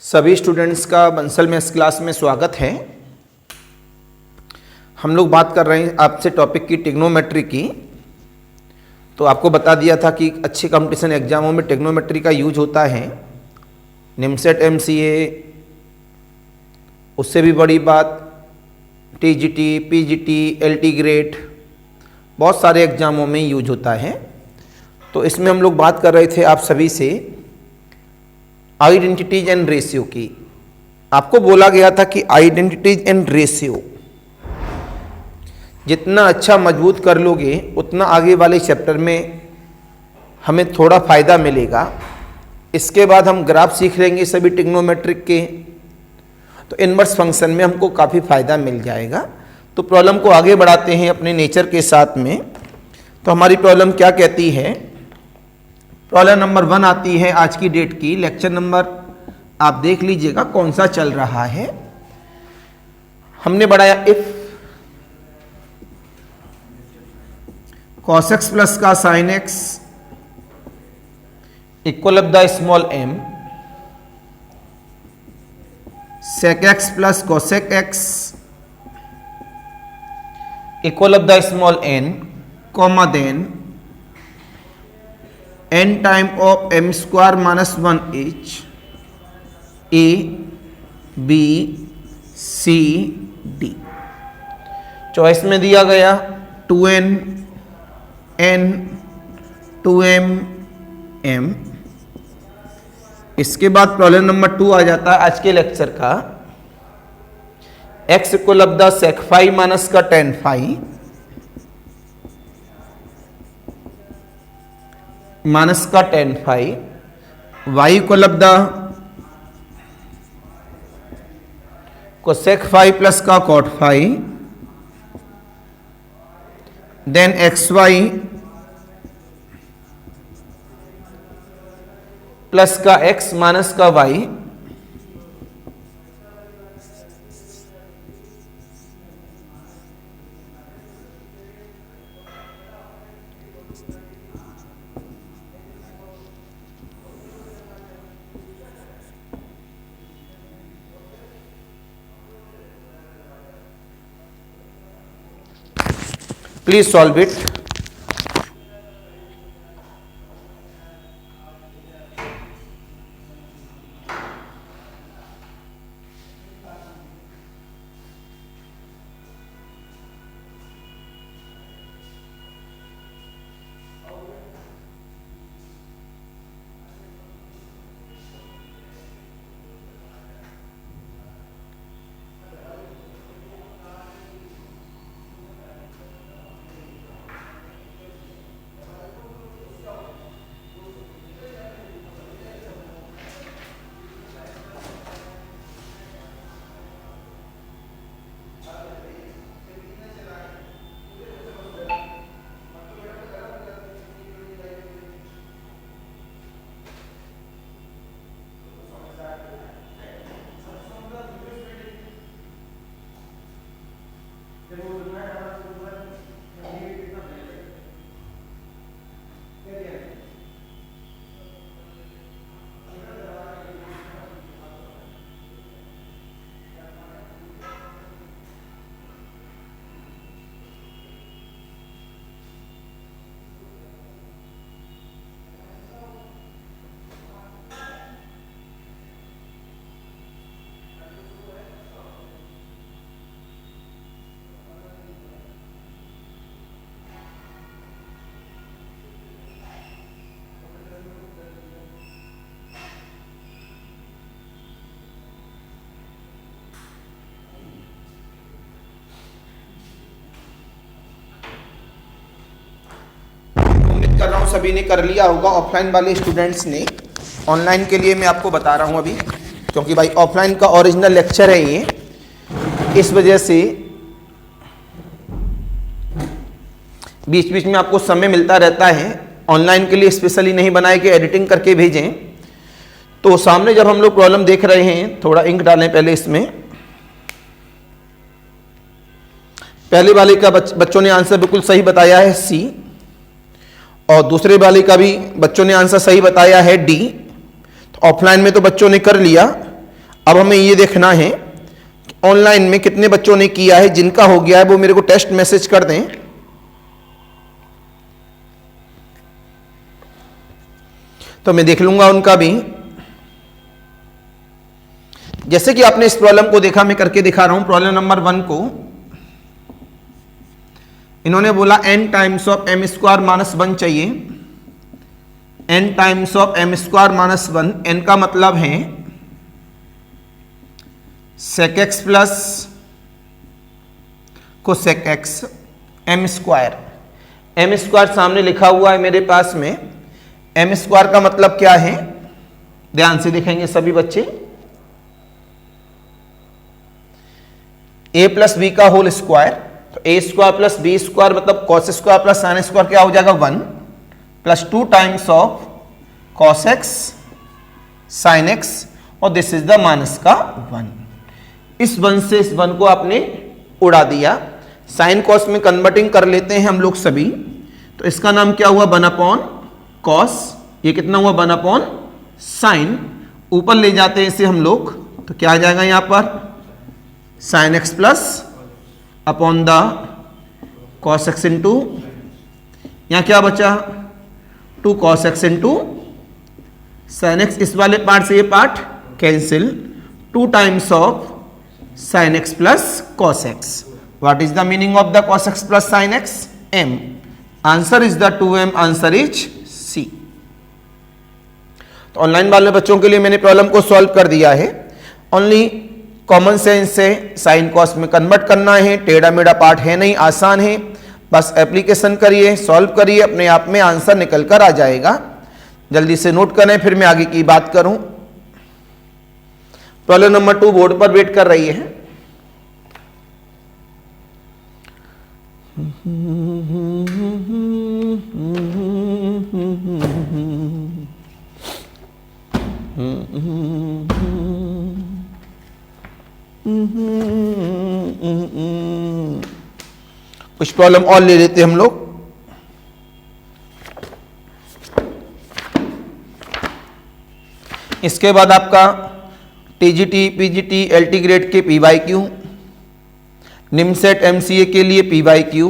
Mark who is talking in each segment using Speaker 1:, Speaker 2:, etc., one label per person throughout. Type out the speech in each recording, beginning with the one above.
Speaker 1: सभी स्टूडेंट्स का Bansal maths class में स्वागत है। हम लोग बात कर रहे हैं आपसे टॉपिक की ट्रिग्नोमेट्री की। तो आपको बता दिया था कि अच्छे कंपटीशन एग्जामों में ट्रिग्नोमेट्री का यूज होता है। निमसेट MCA, उससे भी बड़ी बात TGT, PGT, LT ग्रेड, बहुत सारे एग्जामों में यूज होता है। तो इसमें हम लोग बात कर रहे थे आप सभी से आइडेंटिटीज एंड रेशियो की। आपको बोला गया था कि आइडेंटिटीज एंड रेशियो जितना अच्छा मजबूत कर लोगे उतना आगे वाले चैप्टर में हमें थोड़ा फायदा मिलेगा। इसके बाद हम ग्राफ सीख लेंगे सभी ट्रिग्नोमेट्रिक के, तो इनवर्स फंक्शन में हमको काफ़ी फायदा मिल जाएगा। तो प्रॉब्लम को आगे बढ़ाते हैं अपने नेचर के साथ में। तो हमारी प्रॉब्लम क्या कहती है? प्रॉब्लम नंबर 1 आती है आज की डेट की। लेक्चर नंबर आप देख लीजिएगा कौन सा चल रहा है। हमने बढ़ाया इफ cos x प्लस का sin x equal of the small m, sec x plus cosec x equal of the small n, comma then n time of m square minus 1h a b c d। Choice में दिया गया 2n n 2m m। इसके बाद problem number 2 आ जाता है आज के lecture का। x equal of the sec phi minus का tan phi माइनस का tan phi, y equal of the cosec phi plus का cot phi, then xy plus का x माइनस का y, प्लीज सॉल्व इट। कर रहा हूं सभी ने कर लिया होगा। ऑफलाइन वाले स्टूडेंट्स ने, ऑनलाइन के लिए मैं आपको बता रहा हूं अभी, क्योंकि भाई ऑफलाइन का ओरिजिनल लेक्चर है ये, इस वजह से बीच बीच में आपको समय मिलता रहता है। ऑनलाइन के लिए स्पेशली नहीं बनाए कि एडिटिंग करके भेजें। तो सामने जब हम लोग प्रॉब्लम देख रहे हैं, थोड़ा इंक डालें पहले इसमें। पहले वाले का बच्चों ने आंसर बिल्कुल सही बताया है C, और दूसरे वाले का भी बच्चों ने आंसर सही बताया है D। तो ऑफलाइन में तो बच्चों ने कर लिया, अब हमें ये देखना है ऑनलाइन में कितने बच्चों ने किया है। जिनका हो गया है वो मेरे को टेस्ट मैसेज कर दें। तो मैं देख लूंगा उनका भी। जैसे कि आपने इस प्रॉब्लम को देखा, मैं करके दिखा रहा हूं। प्रॉब्लम नंबर 1 को इन्होंने बोला n times of m square minus 1 चाहिए। n times of m square minus 1, n का मतलब है sec x plus cosec x m square. m square सामने लिखा हुआ है मेरे पास में। m स्क्वायर का मतलब क्या है, ध्यान से देखेंगे सभी बच्चे। a प्लस बी का होल स्क्वायर, तो a square plus B square मतलब cos square plus sine square क्या हो जाएगा 1 plus 2 times of cos x sine x, और दिस इज द माइनस का 1। इस 1 से इस 1 को आपने उड़ा दिया। साइन कॉस में कन्वर्टिंग कर लेते हैं हम लोग सभी। तो इसका नाम क्या हुआ 1 अपॉन कॉस, ये कितना हुआ 1 अपॉन साइन। ऊपर ले जाते हैं इसे हम लोग, तो क्या आ जाएगा यहां पर sine x plus upon the cos x into, यहां क्या बचा 2 cos x into sine x. इस वाले पार्ट से ये part cancel, 2 times of sin x plus cos x. What is the meaning of the cos x plus sin x? m. Answer is the 2m. Answer is C. तो online वाले बच्चों के लिए मैंने प्रॉब्लम को solve कर दिया है। ओनली कॉमन सेंस से साइन कॉस में कन्वर्ट करना है, टेढ़ा मेढ़ा पार्ट है नहीं, आसान है। बस एप्लीकेशन करिए, सॉल्व करिए, अपने आप में आंसर निकल कर आ जाएगा। जल्दी से नोट करें, फिर मैं आगे की बात करूं। प्रॉब्लम नंबर 2 बोर्ड पर वेट कर रही है। कुछ प्रॉब्लम और ले लेते हम लोग। इसके बाद आपका टीजीटी, पीजीटी, एलटी ग्रेड के पीवाईक्यू, निमसेट एमसीए के लिए पीवाईक्यू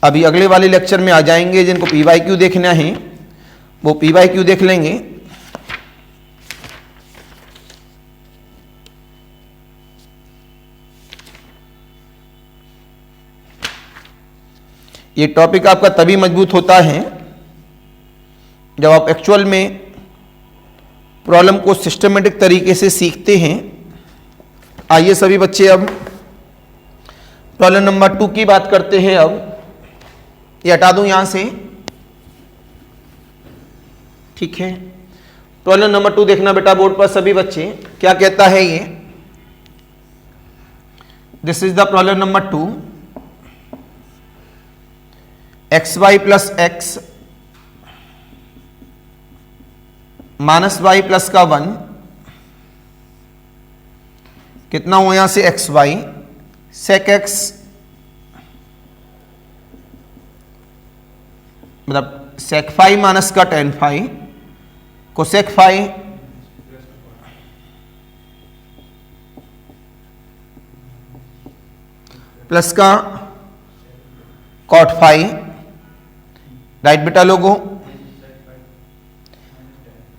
Speaker 1: अभी अगले वाले लेक्चर में आ जाएंगे। जिनको पीवाईक्यू देखना है वो पीवाईक्यू देख लेंगे। ये टॉपिक आपका तभी मजबूत होता है जब आप एक्चुअल में प्रॉब्लम को सिस्टमेटिक तरीके से सीखते हैं। आइए सभी बच्चे अब प्रॉब्लम नंबर 2 की बात करते हैं। अब ये हटा दूं यहां से, ठीक है। प्रॉब्लम नंबर 2 देखना बेटा बोर्ड पर सभी बच्चे, क्या कहता है ये। This is the problem number 2। X Y plus X minus Y plus का 1 कितना हुआ यहां से एक्स वाई, सेक एक्स मतलब सेक फाई माइनस का tan phi, cosec phi plus का कॉट फाई, राइट बेटा लोगों,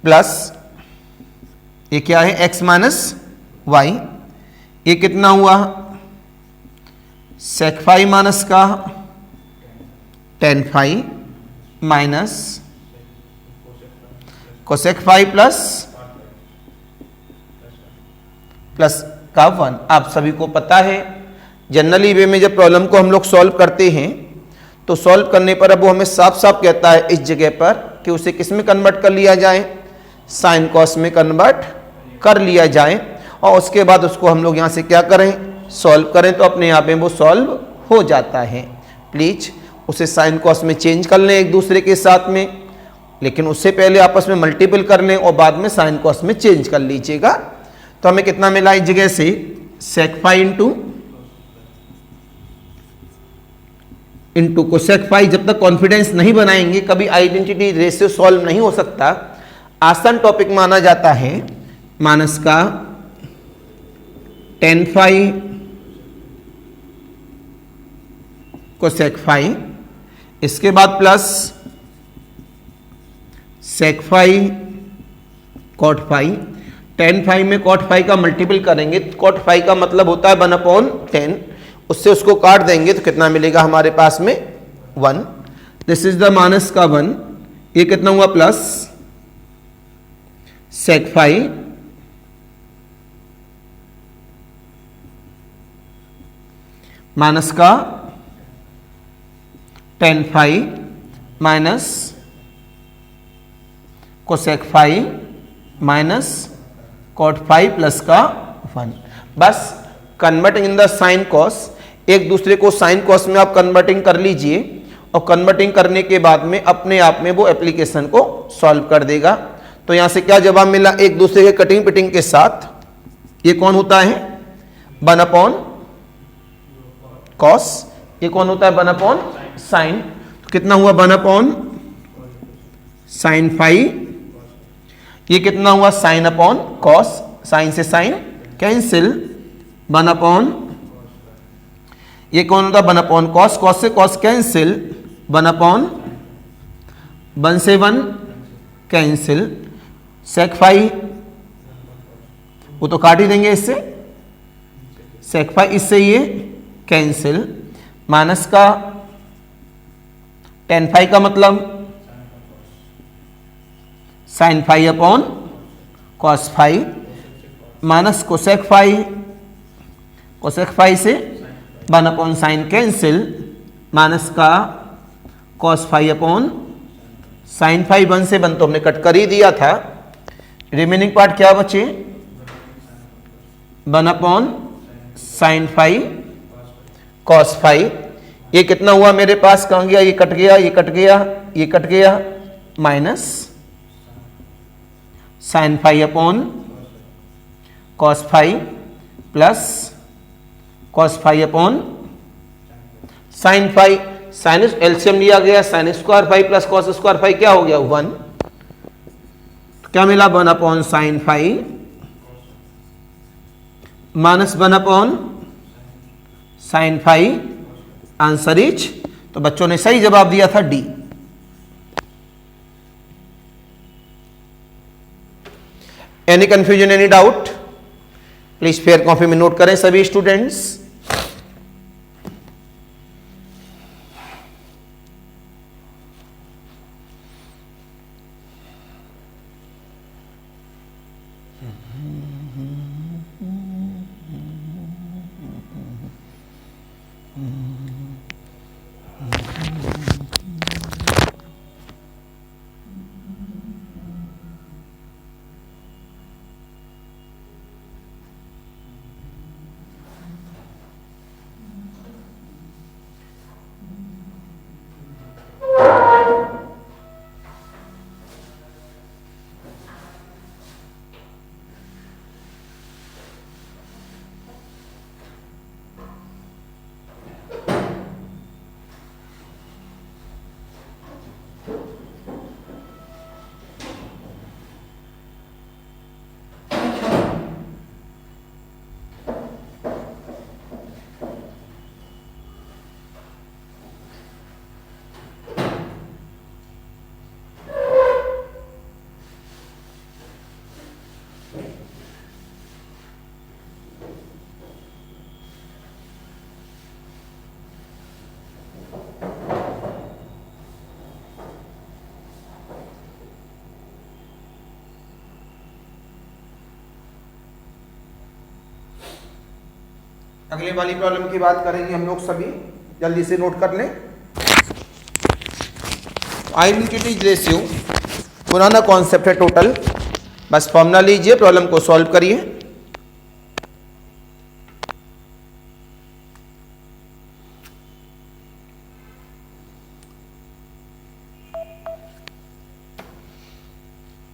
Speaker 1: प्लस ये क्या है एक्स माइनस वाई, ये कितना हुआ सेक फाई माइनस का tan phi minus cosec phi plus का 1। आप सभी को पता है जनरली वे में जब प्रॉब्लम को हम लोग सॉल्व करते हैं तो सॉल्व करने पर अब वो हमें साफ साफ कहता है इस जगह पर कि उसे किस में कन्वर्ट कर लिया जाए, साइन कॉस में कन्वर्ट कर लिया जाए, और उसके बाद उसको हम लोग यहाँ से क्या करें सॉल्व करें, तो अपने आप में वो सॉल्व हो जाता है। प्लीज उसे साइन कॉस में चेंज कर लें एक दूसरे के साथ में, लेकिन उससे पहले आपस में मल्टीपल कर लें और बाद में साइन कॉस में चेंज कर लीजिएगा। तो हमें कितना मिला इस जगह से sec phi into cosec phi. जब तक कॉन्फिडेंस नहीं बनाएंगे कभी आइडेंटिटी रेशियो सॉल्व नहीं हो सकता। आसान टॉपिक माना जाता है माइनस का टेन फाई कोसेक फाई, इसके बाद plus sec phi cot phi. Tan phi में कॉट फाई का मल्टीपल करेंगे, कॉट फाई का मतलब होता है 1/10, उससे उसको काट देंगे तो कितना मिलेगा हमारे पास में 1। दिस इज द माइनस का 1, ये कितना हुआ प्लस सेक फाई माइनस का tan phi minus cosec phi minus cot phi plus का 1। बस converting in the sine cos, एक दूसरे को साइन कॉस में आप कन्वर्टिंग कर लीजिए और कन्वर्टिंग करने के बाद में अपने आप में वो एप्लीकेशन को सॉल्व कर देगा। तो यहां से क्या जवाब मिला, एक दूसरे के कटिंग पिटिंग के साथ ये कौन होता है 1/cos, ये कौन होता है 1/sin, तो कितना हुआ 1/sin फाई, ये कितना हुआ sin/cos, साइन से साइन कैंसिल, 1/, ये कौन होता है 1/cos, cos से cos कैंसिल, 1 से 1 कैंसिल, sec फाई वो तो काट ही देंगे इससे, sec फाई इससे ये कैंसिल, माइनस का टेन फाई का मतलब sine phi upon cos phi, minus cosec phi, cosec phi से 1/sin कैंसिल, माइनस का cos phi upon sine phi, 1 से 1 तो हमने कट कर ही दिया था, रिमेनिंग पार्ट क्या बचे 1/sin फाई कॉस फाई, ये कितना हुआ मेरे पास, कहां गया, ये कट गया, ये कट गया, ये कट गया, minus sine phi upon cos phi plus cos phi upon sine phi, साइनस एलसीएम लिया गया, sine square phi plus cos square phi क्या हो गया 1, तो क्या मिला 1/sin phi minus 1/sin phi, answer is, तो बच्चों ने सही जवाब दिया था D. Any confusion, any doubt, please fair copy में नोट करें सभी स्टूडेंट्स। अगले वाली प्रॉब्लम की बात करेंगे हम लोग सभी, जल्दी से नोट कर लें। आइडेंटिटी रेशियो पुराना कॉन्सेप्ट है टोटल, बस फॉर्मूला लीजिए, प्रॉब्लम को सॉल्व करिए।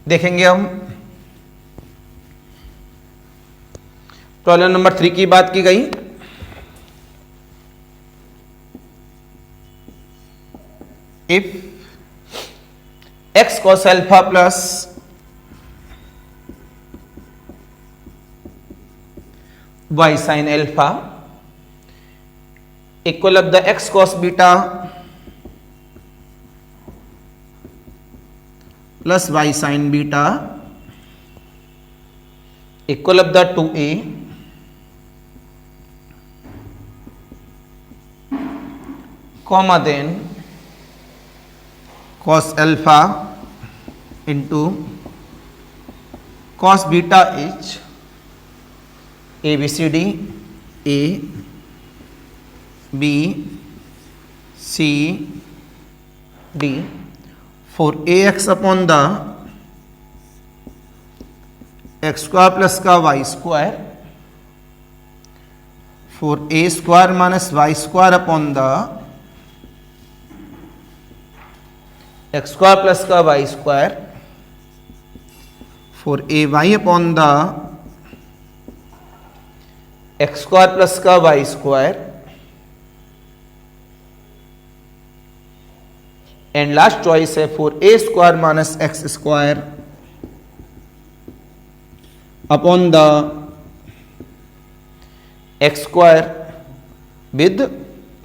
Speaker 1: देखेंगे हम प्रॉब्लम नंबर 3 की बात की गई। If x cos alpha plus y sine alpha equal of the x cos beta plus y sine beta equal of the 2a comma then cos alpha into cos beta is ABCD A B C D for ax upon the x square plus का y square for a square minus y square upon the x square plus का Y square for A Y upon the x square plus का Y square and last choice है for A square minus x square upon the x square with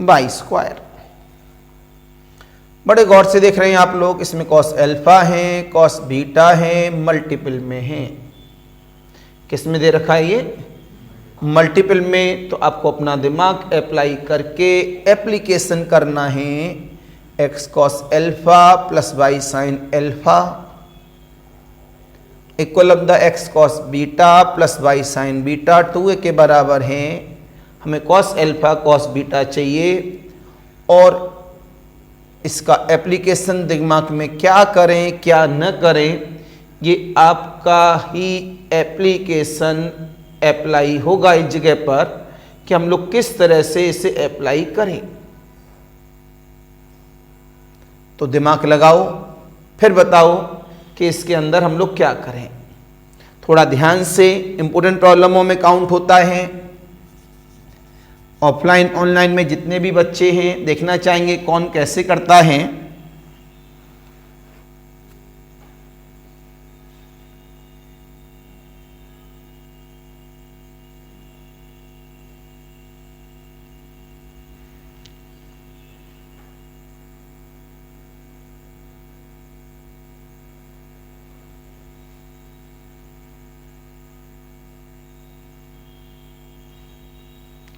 Speaker 1: Y square. बड़े गौर से देख रहे हैं आप लोग, इसमें कॉस अल्फा है, कॉस बीटा है, मल्टीपल में है। किस में दे रखा है ये? मल्टीपल में। तो आपको अपना दिमाग अप्लाई करके एप्लीकेशन करना है। X cos alpha plus y sine alpha equal of the x cos beta plus y sine beta 2a के बराबर है। हमें कॉस अल्फा कॉस बीटा चाहिए और इसका एप्लीकेशन दिमाग में क्या करें क्या न करें, ये आपका ही एप्लीकेशन अप्लाई होगा इस जगह पर कि हम लोग किस तरह से इसे अप्लाई करें। तो दिमाग लगाओ, फिर बताओ कि इसके अंदर हम लोग क्या करें। थोड़ा ध्यान से, इंपॉर्टेंट प्रॉब्लमों में काउंट होता है। ऑफलाइन ऑनलाइन में जितने भी बच्चे हैं देखना चाहेंगे कौन कैसे करता है।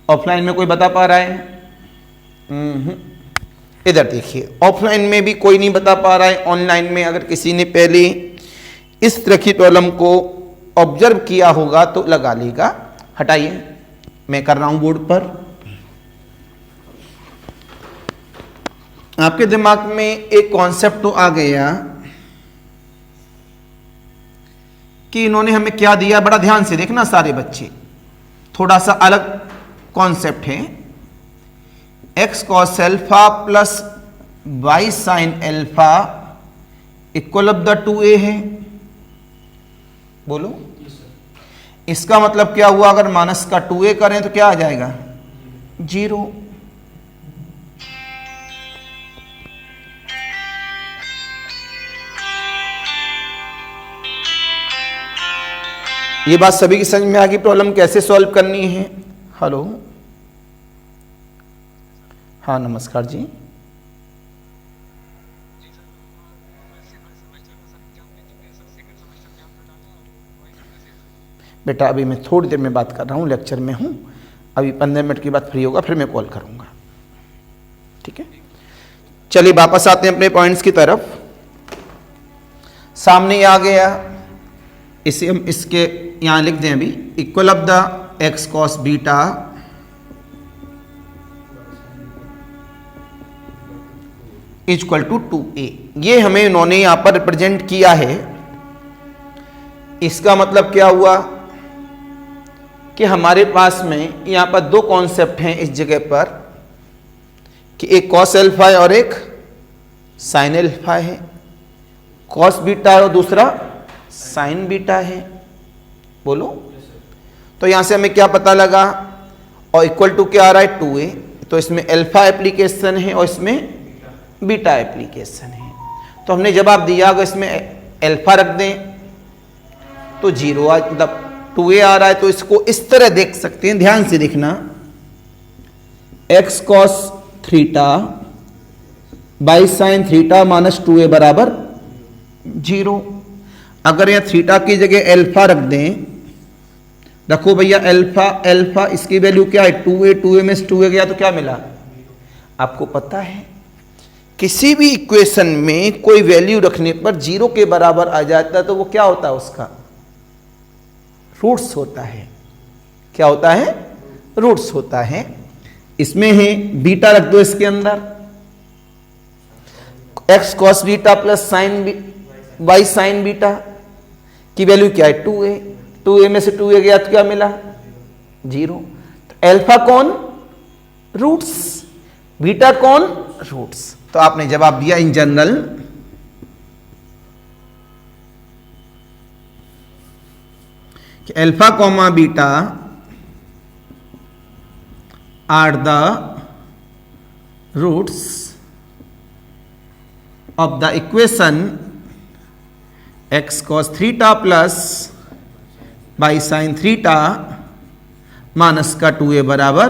Speaker 1: ऑफलाइन में कोई बता पा रहा है? इधर देखिए, ऑफलाइन में भी कोई नहीं बता पा रहा है। ऑनलाइन में अगर किसी ने पहले इस तरह की प्रॉब्लम को ऑब्जर्व किया होगा तो लगा लेगा। हटाइए, मैं कर रहा हूं बोर्ड पर। आपके दिमाग में एक कॉन्सेप्ट तो आ गया कि इन्होंने हमें क्या दिया। बड़ा ध्यान से देखना सारे बच्चे, थोड़ा सा अलग कॉन्सेप्ट है। X cos alpha plus y sine alpha equal of the 2a है। बोलो, इसका मतलब क्या हुआ? अगर माइनस का 2a करें तो क्या आ जाएगा? 0। ये बात सभी की समझ में आ गई? प्रॉब्लम कैसे सॉल्व करनी है? हेलो, हाँ नमस्कार जी। बेटा अभी मैं थोड़ी देर में बात कर रहा हूँ, लेक्चर में हूँ। अभी 15 मिनट के बाद फ्री होगा, फिर मैं कॉल करूँगा। ठीक है, चलिए वापस आते हैं अपने पॉइंट्स की तरफ। सामने आ गया, इसे हम इसके यहाँ लिख दें अभी। Equal of the x cos beta equal to 2a। ये हमें इन्होंने यहां पर रिप्रेजेंट किया है। इसका मतलब क्या हुआ कि हमारे पास में यहां पर दो कॉन्सेप्ट हैं इस जगह पर कि एक कॉस एल्फा है और एक साइन एल्फा है। कॉस बीटा है और दूसरा साइन बीटा है। बोलो, तो यहां से हमें क्या पता लगा? और इक्वल टू क्या आ रहा है? 2a। तो इसमें अल्फा एप्लीकेशन है और इसमें बीटा एप्लीकेशन है। तो हमने जवाब दिया, अगर इसमें अल्फा रख दें तो 0 मतलब 2a आ रहा है, तो इसको इस तरह देख सकते हैं, ध्यान से देखना, x cos theta by sine theta minus 2a बराबर 0। अगर यहां थीटा की जगह एल्फा रख दें, रखो भैया एल्फा, एल्फा इसकी वैल्यू क्या है 2a, 2a में से 2a गया तो क्या मिला, आपको पता है किसी भी इक्वेशन में कोई वैल्यू रखने पर 0 के बराबर आ जाता है तो वो क्या होता है, उसका रूट्स होता है। क्या होता है, रूट्स होता है। इसमें है बीटा रख दो इसके अंदर, x cos beta plus sign y sign beta की वैल्यू क्या है 2a, 2a में से 2a गया तो क्या मिला 0। तो एल्फा कौन, रूट्स, बीटा कौन, रूट्स। तो आपने जवाब दिया इन जनरल कि alpha comma beta are the roots of the equation x cos theta plus by sine theta minus का 2a बराबर।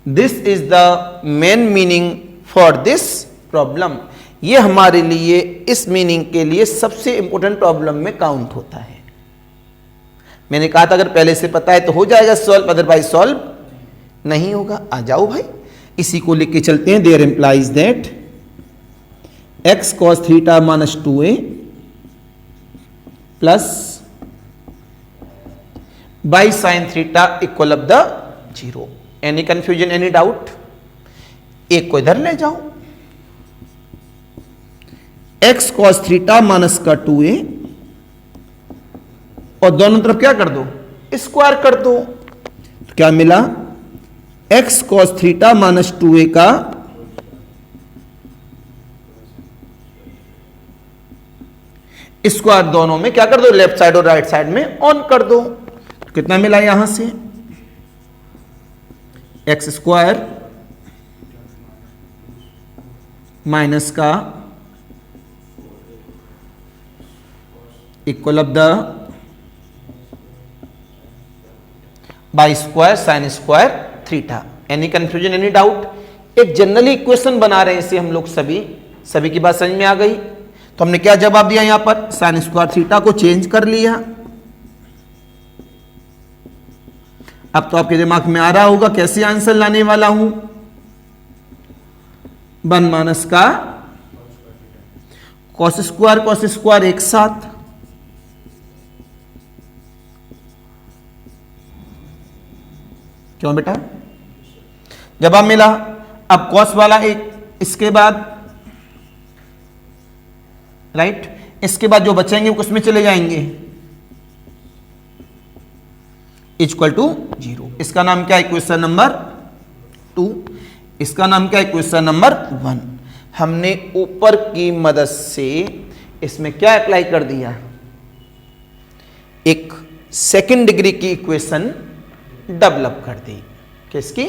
Speaker 1: This is the main meaning for this problem. ये हमारे लिए इस मीनिंग के लिए सबसे इंपॉर्टेंट प्रॉब्लम में काउंट होता है। मैंने कहा था अगर पहले से पता है तो हो जाएगा सॉल्व, अदरवाइज सॉल्व नहीं होगा। आ जाओ भाई, इसी को लिख के चलते हैं। There implies that x cos theta minus 2a plus by sine theta equal of the 0। Any confusion, any doubt? एक को इधर ले जाओ, x cos थीटा माइनस का 2a और दोनों तरफ क्या कर दो, स्क्वायर कर दो। तो क्या मिला, x cos theta minus 2a का स्क्वायर दोनों में क्या कर दो, लेफ्ट साइड और राइट साइड में ऑन कर दो। तो कितना मिला यहां से, एक्स स्क्वायर माइनस का equal of the by square sine square theta. Any confusion, any doubt? एक जनरली इक्वेशन बना रहे हैं इसे हम लोग, सभी की बात समझ में आ गई। तो हमने क्या जवाब दिया यहां पर, साइन स्क्वायर थीटा को चेंज कर लिया। अब तो आपके दिमाग में आ रहा होगा कैसे आंसर लाने वाला हूं। 1 माइनस का कॉस स्क्वायर एक साथ, क्यों बेटा, जवाब मिला। अब कॉस वाला एक, इसके बाद राइट, इसके बाद जो बचेंगे वो उसमें चले जाएंगे, इक्वल टू 0। इसका नाम क्या है, इक्वेशन नंबर 2। इसका नाम क्या है, इक्वेशन नंबर 1। हमने ऊपर की मदद से इसमें क्या अप्लाई कर दिया, एक सेकंड डिग्री की इक्वेशन डेवलप कर दी। किसकी,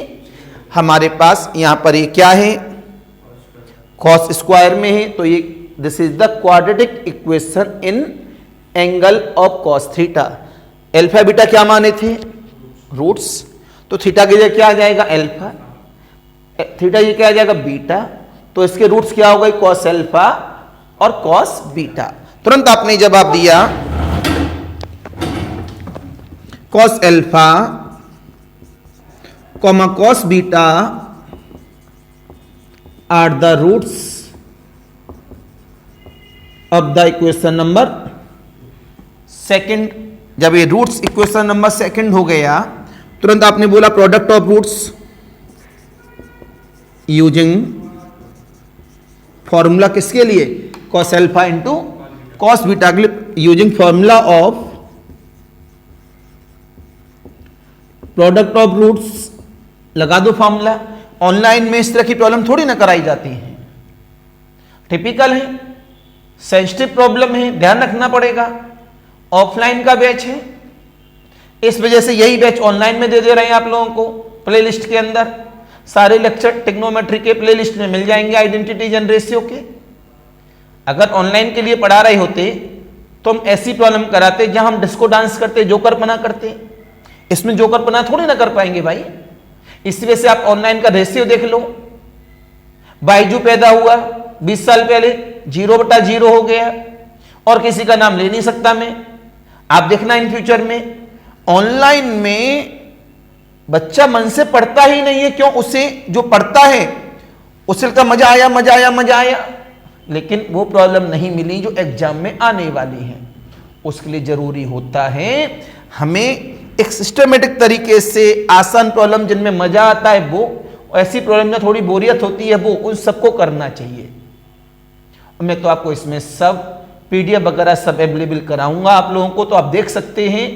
Speaker 1: हमारे पास यहां पर ये क्या है, कॉस स्क्वायर में है, तो ये this is the quadratic equation in angle of cos theta. Alpha beta क्या माने थे, रूट्स, तो थीटा के लिए क्या आ जाएगा एल्फा, थीटा ये क्या आ जाएगा बीटा, तो इसके रूट्स क्या हो गए, कॉस एल्फा और कॉस बीटा। तुरंत आपने जवाब दिया, cos alpha comma cos beta are the roots of the equation number second. जब ये रूट्स इक्वेशन नंबर सेकंड हो गया, तुरंत आपने बोला product of roots using formula, किसके लिए, cos alpha into cos beta, using formula of product of roots. लगा दो फॉर्मूला। ऑनलाइन में इस तरह की प्रॉब्लम थोड़ी ना कराई जाती है, टिपिकल है, सेंसिटिव प्रॉब्लम है, ध्यान रखना पड़ेगा। ऑफलाइन का बैच है, इस वजह से यही बैच ऑनलाइन में दे रहे हैं आप लोगों को। प्लेलिस्ट के अंदर सारे लेक्चर ट्रिग्नोमेट्री के प्लेलिस्ट में मिल जाएंगे, आइडेंटिटीज एंड रेशियो के। अगर ऑनलाइन के लिए पढ़ा रहे होते तो हम ऐसी प्रॉब्लम कराते जहां हम डिस्को डांस करते, जोकरपना करते। इसमें जोकरपना थोड़ी ना कर पाएंगे भाई। इस वजह से आप ऑनलाइन का रेशियो देख लो। बाइजू पैदा हुआ 20 साल पहले, 0/0 हो गया और किसी का नाम ले नहीं सकता मैं। आप देखना इन फ्यूचर में ऑनलाइन में बच्चा मन से पढ़ता ही नहीं है। क्यों? उसे जो पढ़ता है उसे का मजा आया, मजा आया, मजा आया, लेकिन वो प्रॉब्लम नहीं मिली जो एग्जाम में आने वाली है। उसके लिए जरूरी होता है हमें एक सिस्टमेटिक तरीके से आसान प्रॉब्लम जिनमें मजा आता है वो, ऐसी प्रॉब्लम में थोड़ी बोरियत होती है वो, उन सबको करना चाहिए। मैं तो आपको इसमें सब पीडीएफ वगैरह सब अवेलेबल कराऊंगा आप लोगों को, तो आप देख सकते हैं।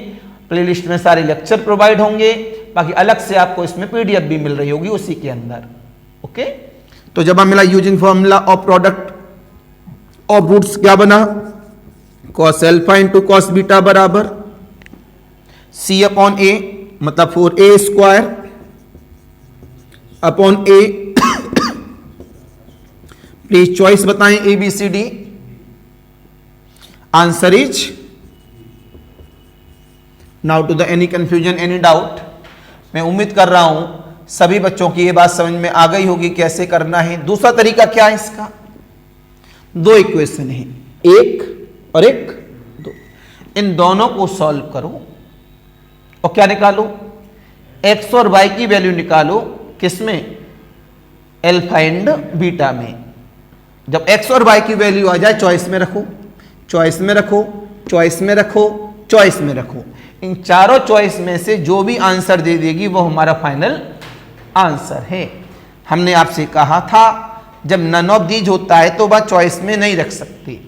Speaker 1: प्लेलिस्ट में सारे लेक्चर प्रोवाइड होंगे, बाकी अलग से आपको इसमें पीडीएफ भी मिल रही होगी उसी के अंदर। ओके, तो जब हम मिला using formula of product of roots क्या बना, cos alpha into cos beta बराबर C अपॉन ए, मतलब 4a square upon A. Please choice बताएं ABCD। Answer is now to the any confusion, any doubt. मैं उम्मीद कर रहा हूं सभी बच्चों की ये बात समझ में आ गई होगी कैसे करना है। दूसरा तरीका क्या है इसका, दो इक्वेशन है, एक और एक दो, इन दोनों को सॉल्व करो और क्या निकालो, x और y की वैल्यू निकालो। किसमें? अल्फा एंड बीटा में। जब x और y की वैल्यू आ जाए चॉइस में रखो, चॉइस में रखो, चॉइस में रखो, चॉइस में रखो। इन चारों चॉइस में से जो भी आंसर दे देगी वो हमारा फाइनल आंसर है। हमने आपसे कहा था जब नन ऑफ दीज होता है तो वह चॉइस में नहीं रख सकते,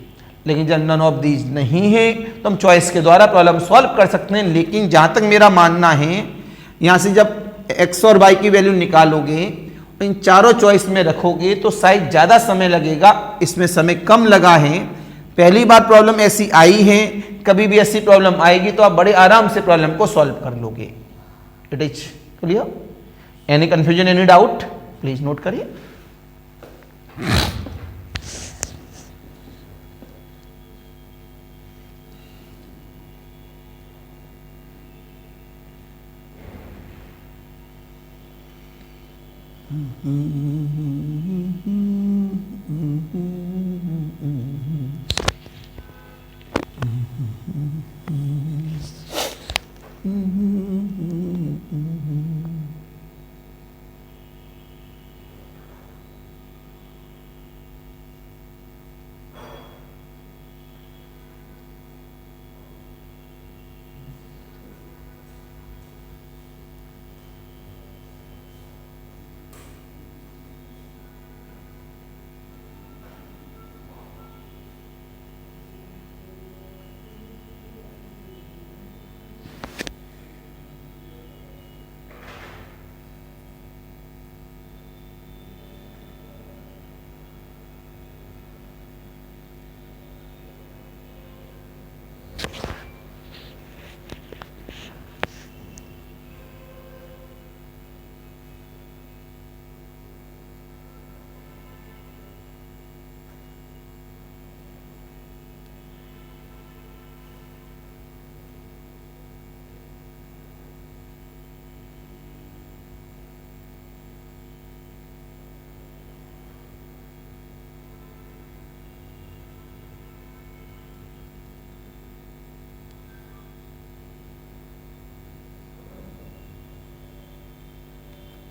Speaker 1: लेकिन जब नन ऑफ दीज नहीं है तो हम चॉइस के द्वारा प्रॉब्लम सॉल्व कर सकते हैं। लेकिन जहां तक मेरा मानना है, यहां से जब x और y की वैल्यू निकालोगे, इन चारों चॉइस में रखोगे तो शायद ज्यादा समय लगेगा, इसमें समय कम लगा है। पहली बार प्रॉब्लम ऐसी आई है, कभी भी ऐसी प्रॉब्लम आएगी तो आप बड़े आराम से प्रॉब्लम को सॉल्व कर लोगे। It is clear? Any confusion, any doubt, please note करिए।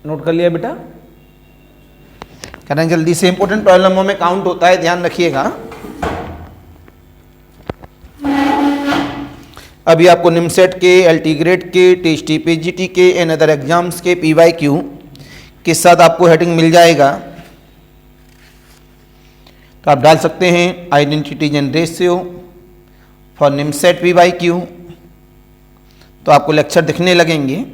Speaker 1: नोट कर लिया बेटा? करें जल्दी से, इंपॉर्टेंट प्रॉब्लमों में काउंट होता है, ध्यान रखिएगा। अभी आपको निमसेट के, एलटी ग्रेड के, टीएसटी पीजीटी के, एंड अदर एग्जाम्स के पीवाईक्यू के साथ आपको हेडिंग मिल जाएगा, तो आप डाल सकते हैं identities and ratio for NIMCET PYQ, तो आपको लेक्चर दिखने लगेंगे।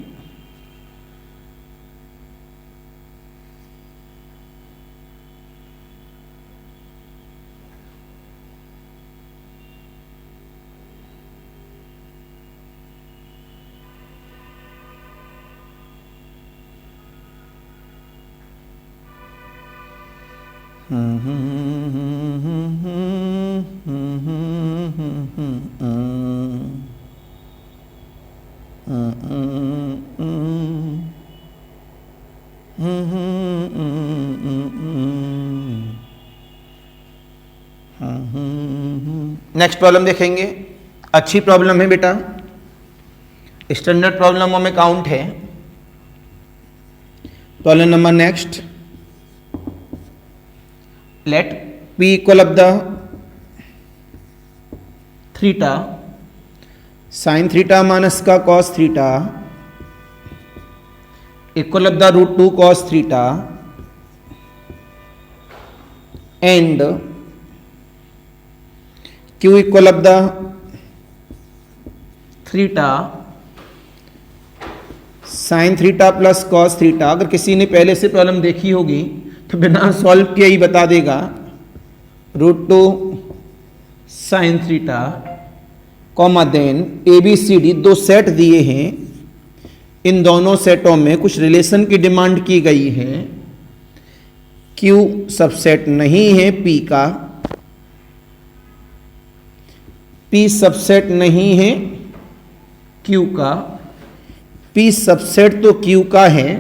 Speaker 1: नेक्स्ट प्रॉब्लम देखेंगे। अच्छी प्रॉब्लम है बेटा, स्टैंडर्ड प्रॉब्लमों में काउंट है। Problem number next, let P equal of the theta sine theta minus का cos theta equal of the root 2 cos theta and Q equal of the theta sine theta plus cos theta. अगर किसी ने पहले से problem देखी होगी तो बिना सॉल्व किए ही बता देगा। Root 2 sine theta comma then ABCD दो सेट दिए हैं, इन दोनों सेटों में कुछ रिलेशन की डिमांड की गई है। Q सबसेट नहीं है P का, P सबसेट नहीं है Q का, P सबसेट तो Q का है,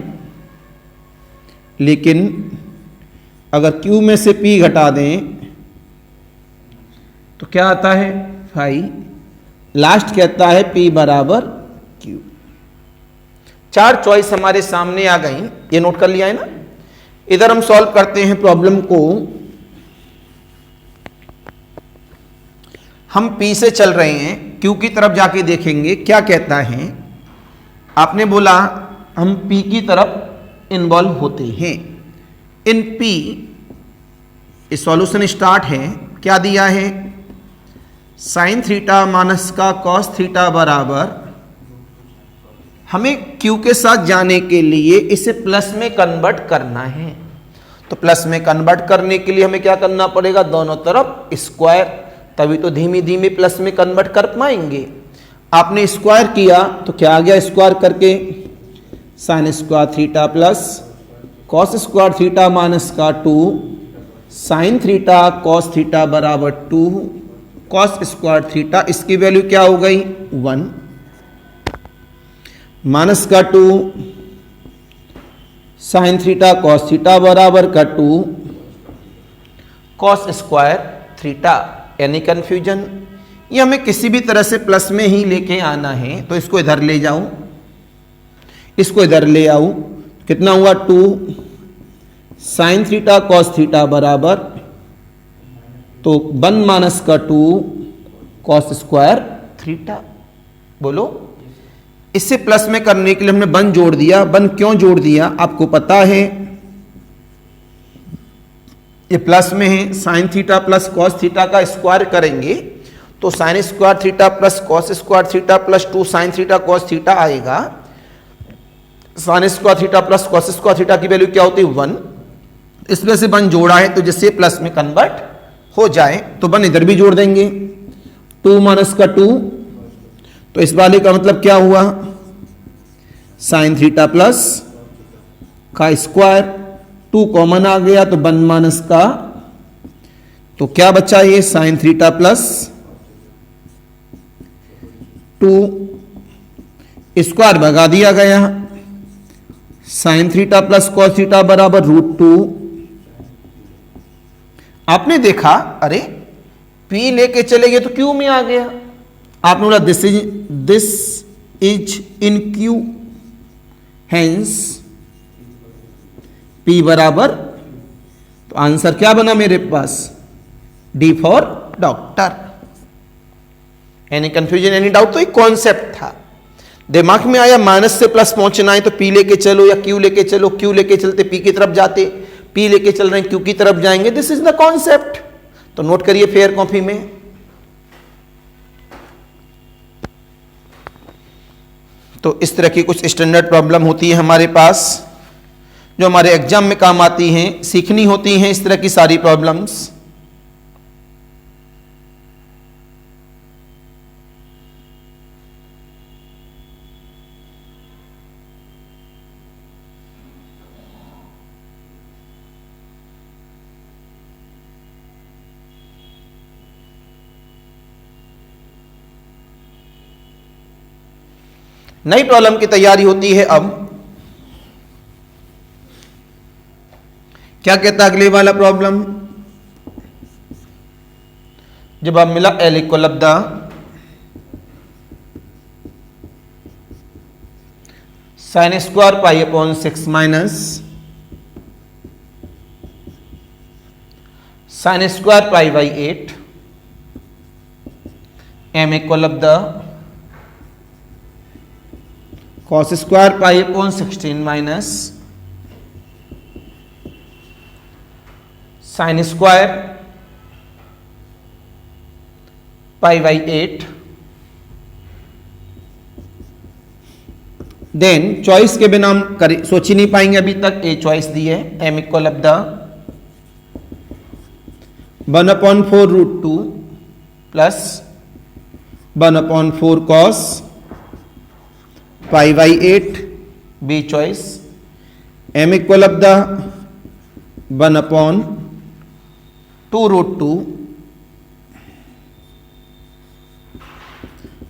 Speaker 1: लेकिन अगर Q में से P घटा दें तो क्या आता है 5। लास्ट कहता है P बराबर Q। चार चॉइस हमारे सामने आ गई, ये नोट कर लिया है ना। इधर हम सॉल्व करते हैं प्रॉब्लम को। हम P से चल रहे हैं, Q की तरफ जाके देखेंगे क्या कहता है। आपने बोला हम P की तरफ इन्वॉल्व होते हैं। इन P सॉल्यूशन स्टार्ट है, क्या दिया है साइन थीटा माइनस का कॉस थीटा बराबर, हमें Q के साथ जाने के लिए इसे प्लस में कन्वर्ट करना है। तो प्लस में कन्वर्ट करने के लिए हमें क्या करना पड़ेगा, दोनों तरफ स्क्वायर, तभी तो धीमी धीमी प्लस में कन्वर्ट कर पाएंगे। आपने स्क्वायर किया तो क्या आ गया, स्क्वायर करके sign square theta plus cos square theta minus का 2 साइन थीटा कॉस थीटा बराबर 2 कॉस स्क्वायर थीटा, इसकी वैल्यू क्या हो गई 1 माइनस का 2 साइन थीटा कॉस थीटा बराबर का 2 कॉस स्क्वायर थीटा। यानी कंफ्यूजन, ये हमें किसी भी तरह से प्लस में ही लेके आना है। तो इसको इधर ले जाऊं, इसको इधर ले आऊं, कितना हुआ 2 साइन थीटा कॉस थीटा बराबर तो 1 माइनस का 2 कॉस स्क्वायर थीटा। बोलो, इससे प्लस में करने के लिए हमने 1 जोड़ दिया। 1 क्यों जोड़ दिया आपको पता है, ये प्लस में है, sine theta plus cos theta का स्क्वायर करेंगे तो sine square theta plus cos square theta plus 2 sine theta cos theta आएगा। Sine square theta plus cos square theta की वैल्यू क्या होती है 1, इसमें से 1 जोड़ा है तो जिससे प्लस में कन्वर्ट हो जाए तो 1 इधर भी जोड़ देंगे। 2 माइनस का 2, तो इस वाले का मतलब क्या हुआ, साइन थीटा प्लस का स्क्वायर, 2 कॉमन आ गया तो 1 माइनस का, तो क्या बचा ये साइन थीटा प्लस 2 स्क्वायर भगा दिया गया, sign theta plus cos theta बराबर रूट 2। आपने देखा अरे P लेके चले गए तो Q में आ गया। आपने बोला this is in Q, hence P बराबर, तो आंसर क्या बना मेरे पास D for doctor. Any confusion, any doubt? तो एक कॉन्सेप्ट था, दिमाग में आया माइनस से प्लस पहुंचना है तो P लेके चलो या Q लेके चलो, Q लेके चलते P की तरफ जाते, P लेके चल रहे हैं Q की तरफ जाएंगे। This is the concept. तो नोट करिए फेयर कॉपी में। तो इस तरह की कुछ स्टैंडर्ड प्रॉब्लम होती है हमारे पास जो हमारे एग्जाम में काम आती हैं, सीखनी होती हैं इस तरह की सारी प्रॉब्लम्स। नई प्रॉब्लम की तैयारी होती है। अब क्या कहता है अगले वाला प्रॉब्लम, जब आप मिला L equal of the sine square pi upon 6 minus sine square pi by 8 M equal of the cos square pi upon 16 minus sine square pi by 8। Then choice के बिना हम सोच ही नहीं पाएंगे अभी तक। ए चॉइस दी है M equal of the 1/4√2 plus 1/4 cos pi by 8। B choice M equal of the 1/2√2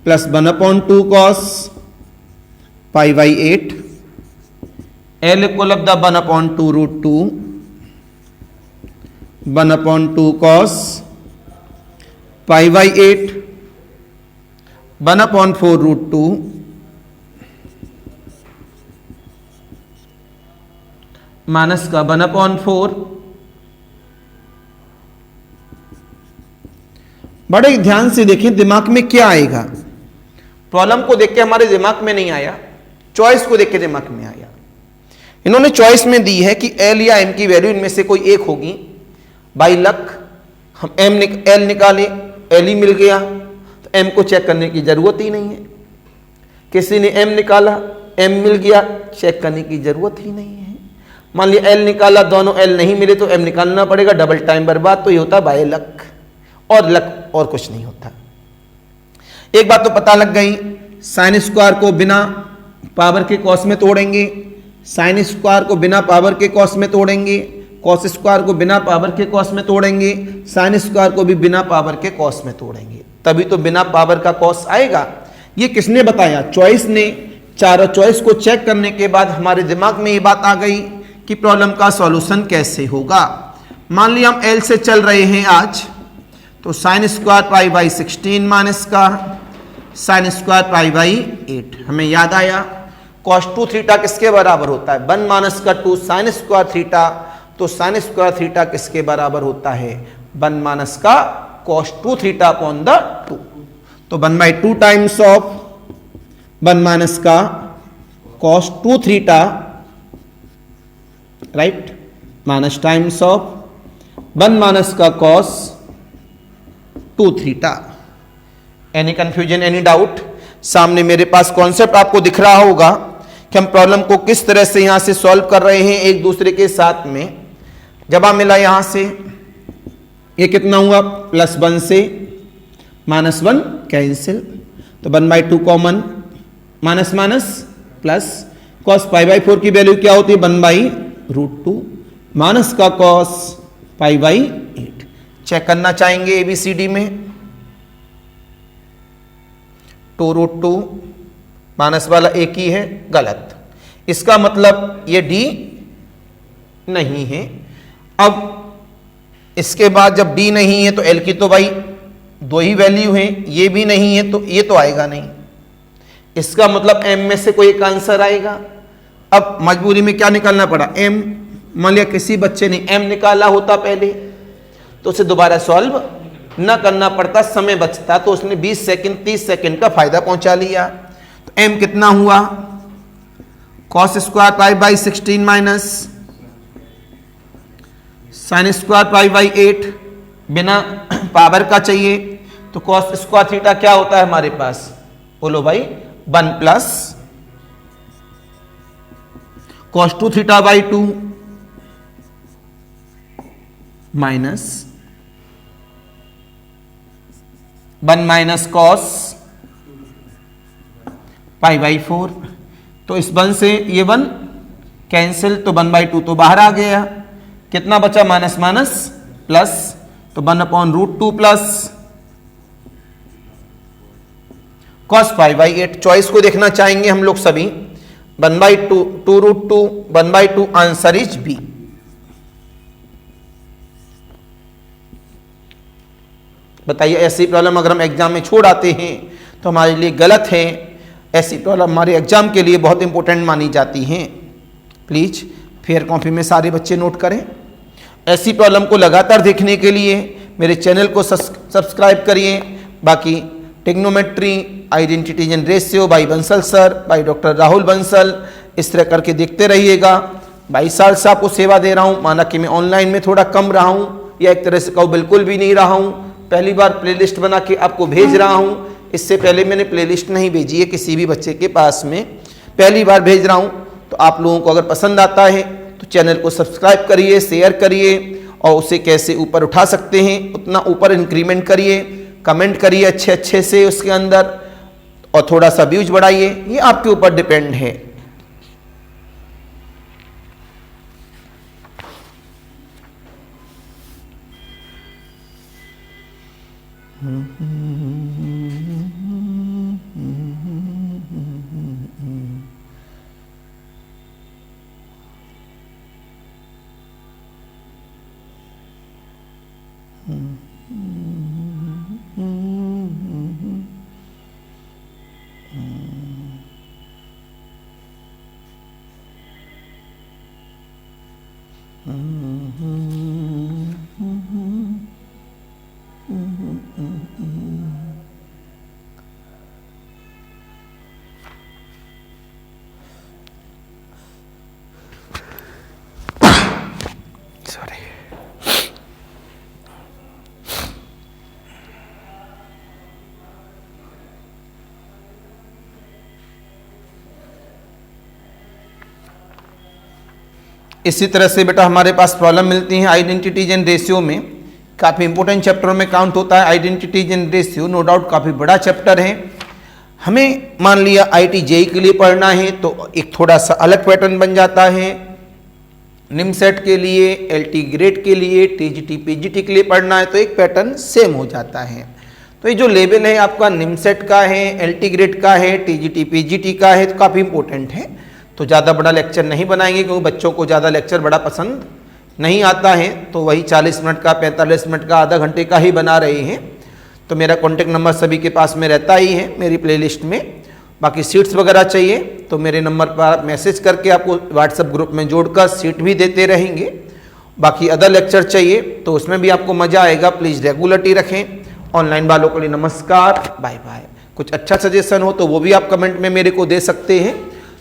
Speaker 1: plus 1/2 cos pi by 8। L equal of the 1/2√2 1/2 cos pi by 8 1/4√2 minus का 1/4। बड़े ध्यान से देखें दिमाग में क्या आएगा। प्रॉब्लम को देख के हमारे दिमाग में नहीं आया, चॉइस को देख के दिमाग में आया। इन्होंने चॉइस में दी है कि एल या एम की वैल्यू इनमें से कोई एक होगी। बाई लक हम एल निकाले, एल ही मिल गया, तो एम को चेक करने की जरूरत ही नहीं है। किसी ने एम निकाला, एम मिल गया, चेक करने की जरूरत ही नहीं है। मान लिया एल निकाला, दोनों एल नहीं मिले तो एम निकालना पड़ेगा, डबल टाइम बर्बाद। तो ये होता बाय लक, और लक और कुछ नहीं होता। एक बात तो पता लग गई, साइन स्क्वायर को बिना पावर के कॉस में तोड़ेंगे, साइन स्क्वायर को बिना पावर के कॉस में तोड़ेंगे, कॉस स्क्वायर को बिना पावर के कॉस में तोड़ेंगे, साइन स्क्वायर को भी बिना पावर के कॉस में तोड़ेंगे, तभी तो बिना पावर का कॉस आएगा। ये किसने बताया? चॉइस ने। चारों चॉइस को चेक करने के बाद हमारे दिमाग में ये बात आ गई कि प्रॉब्लम का सॉल्यूशन कैसे होगा। मान लिया हम एल से चल रहे हैं आज, तो sine square pi by 16 minus का साइन स्क्वायर पाई बाई 8। हमें याद आया कॉस 2 थीटा किसके बराबर होता है? 1 माइनस का 2 साइन स्क्वायर थीटा। तो साइन स्क्वायर थीटा किसके बराबर होता है? 1 माइनस का कॉस 2 थीटा अपॉन द 2। तो 1/2 टाइम्स ऑफ 1 माइनस का cos 2 theta, right, minus times of 1 minus का cos 2 theta. Any confusion, any doubt? सामने मेरे पास कॉन्सेप्ट आपको दिख रहा होगा कि हम प्रॉब्लम को किस तरह से यहां से सॉल्व कर रहे हैं एक दूसरे के साथ में। जब मिला यहां से, ये कितना हुआ? +1 से -1 कैंसिल, तो 1/2 common, minus minus plus, cos π/4 की वैल्यू क्या होती है? 1/√2 माइनस का कॉस π/8। चेक करना चाहेंगे ABCD में, 2√2 माइनस वाला एक ही है, गलत। इसका मतलब ये D नहीं है। अब इसके बाद जब D नहीं है तो L की तो भाई 2 ही वैल्यू है, ये भी नहीं है तो ये तो आएगा नहीं। इसका मतलब M में से कोई एक आंसर आएगा। अब मजबूरी में क्या निकालना पड़ा? M। मान लिया किसी बच्चे ने M निकाला होता पहले तो उसे दोबारा सॉल्व न करना पड़ता, समय बचता, तो उसने 20 सेकंड 30 सेकंड का फायदा पहुंचा लिया। तो M कितना हुआ? Cos square π/16 minus sine square π/8। बिना पावर का चाहिए तो कॉस स्क्वायर थीटा क्या होता है हमारे पास? बोलो भाई, 1 plus cos 2 theta by 2 minus 1 minus cos π/4। तो इस 1 से ये 1 कैंसिल, तो 1/2 तो बाहर आ गया। कितना बचा? माइनस माइनस प्लस, तो 1/√2 प्लस cos 5/8। चॉइस को देखना चाहेंगे हम लोग सभी। 1/2 2√2 1/2 आंसर इज बी। बताइए ऐसी प्रॉब्लम अगर हम एग्जाम में छोड़ आते हैं तो हमारे लिए गलत है। ऐसी प्रॉब्लम हमारे एग्जाम के लिए बहुत इंपॉर्टेंट मानी जाती हैं। प्लीज फेयर कॉपी में सारे बच्चे नोट करें। ऐसी प्रॉब्लम को लगातार देखने के लिए मेरे चैनल को सब्सक्राइब करिए। बाकी trigonometry, identity and ratio by Bansal sir, by doctor Rahul Bansal, इस तरह करके देखते रहिएगा। 22 साल से आपको सेवा दे रहा हूँ। माना कि मैं ऑनलाइन में थोड़ा कम रहा हूँ या एक तरह से कहूँ बिल्कुल भी नहीं रहा हूँ। पहली बार प्लेलिस्ट बना के आपको भेज रहा हूँ। इससे पहले मैंने प्लेलिस्ट नहीं भेजी है किसी भी बच्चे के पास में, पहली बार भेज रहा हूँ। तो आप लोगों को अगर पसंद आता है तो चैनल को सब्सक्राइब करिए, शेयर करिए और उसे कैसे ऊपर उठा सकते हैं उतना ऊपर इंक्रीमेंट करिए, कमेंट करिए अच्छे अच्छे से उसके अंदर और थोड़ा सा व्यूज बढ़ाइए। ये आपके ऊपर डिपेंड है। इसी तरह से बेटा हमारे पास प्रॉब्लम मिलती है आइडेंटिटीज एंड रेशियो में। काफ़ी इंपॉर्टेंट चैप्टर में काउंट होता है identities and ratio. No doubt काफ़ी बड़ा चैप्टर है। हमें मान लिया IIT JEE के लिए पढ़ना है तो एक थोड़ा सा अलग पैटर्न बन जाता है। निमसेट के लिए, LT ग्रेड के लिए, TGT PGT के लिए पढ़ना है तो एक पैटर्न सेम हो जाता है। तो ये जो लेवल है आपका निमसेट का है, LT ग्रेड का है, TGT PGT का है तो काफ़ी इंपॉर्टेंट है। तो ज़्यादा बड़ा लेक्चर नहीं बनाएंगे क्योंकि बच्चों को ज़्यादा लेक्चर बड़ा पसंद नहीं आता है। तो वही 40 मिनट का, 45 मिनट का, आधा घंटे का ही बना रहे हैं। तो मेरा कॉन्टेक्ट नंबर सभी के पास में रहता ही है मेरी प्लेलिस्ट में। बाकी सीट्स वगैरह चाहिए तो मेरे नंबर पर मैसेज करके आपको व्हाट्सएप ग्रुप में जोड़कर सीट भी देते रहेंगे। बाकी अदर लेक्चर चाहिए तो उसमें भी आपको मज़ा आएगा। प्लीज़ रेगुलरिटी रखें। ऑनलाइन वालों के लिए नमस्कार, बाय बाय। कुछ अच्छा सजेशन हो तो वो भी आप कमेंट में मेरे को दे सकते हैं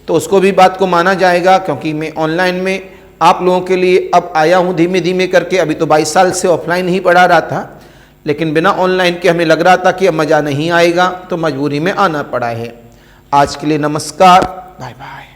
Speaker 1: तो उसको भी बात को माना जाएगा। क्योंकि मैं ऑनलाइन में आप लोगों के लिए अब आया हूँ धीमे धीमे करके। अभी तो 22 साल से ऑफलाइन ही पढ़ा रहा था, लेकिन बिना ऑनलाइन के हमें लग रहा था कि अब मज़ा नहीं आएगा तो मजबूरी में आना पड़ा है। आज के लिए नमस्कार, बाय बाय।